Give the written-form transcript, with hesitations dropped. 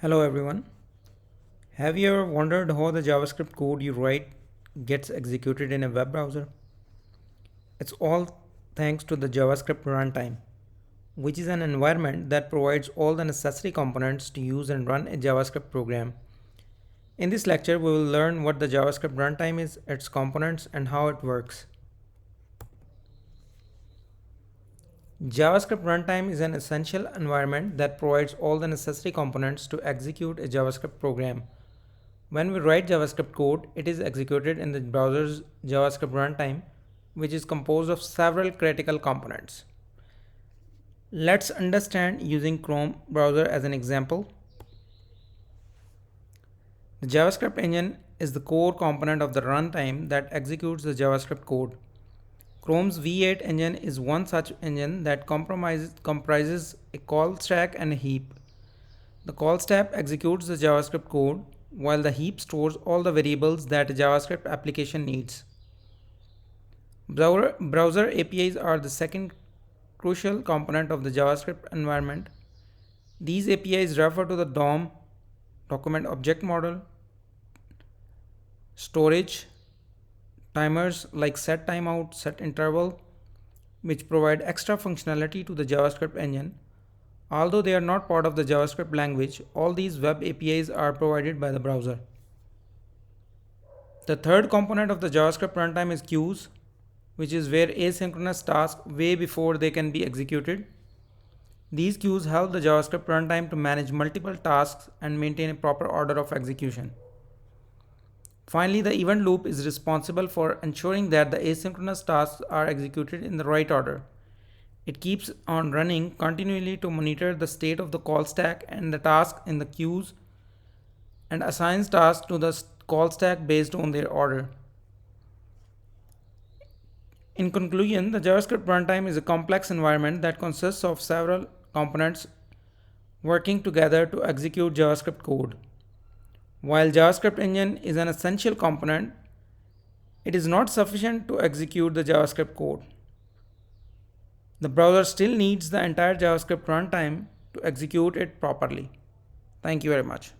Hello everyone. Have you ever wondered how the JavaScript code you write gets executed in a web browser? It's all thanks to the JavaScript Runtime, which is an environment that provides all the necessary components to use and run a JavaScript program. In this lecture, we will learn what the JavaScript Runtime is, its components, and how it works. JavaScript Runtime is an essential environment that provides all the necessary components to execute a JavaScript program. When we write JavaScript code, it is executed in the browser's JavaScript runtime, which is composed of several critical components. Let's understand using Chrome browser as an example. The JavaScript engine is the core component of the runtime that executes the JavaScript code. Chrome's V8 engine is one such engine that comprises a call stack and a heap. The call stack executes the JavaScript code, while the heap stores all the variables that a JavaScript application needs. Browser APIs are the second crucial component of the JavaScript environment. These APIs refer to the DOM, document object model, storage, timers like set timeout, set interval, which provide extra functionality to the JavaScript engine. Although they are not part of the JavaScript language, all these web APIs are provided by the browser. The third component of the JavaScript runtime is queues, which is where asynchronous tasks way before they can be executed. These queues help the JavaScript runtime to manage multiple tasks and maintain a proper order of execution. Finally, the event loop is responsible for ensuring that the asynchronous tasks are executed in the right order. It keeps on running continually to monitor the state of the call stack and the tasks in the queues and assigns tasks to the call stack based on their order. In conclusion, the JavaScript runtime is a complex environment that consists of several components working together to execute JavaScript code. While JavaScript engine is an essential component, it is not sufficient to execute the JavaScript code. The browser still needs the entire JavaScript runtime to execute it properly. Thank you very much.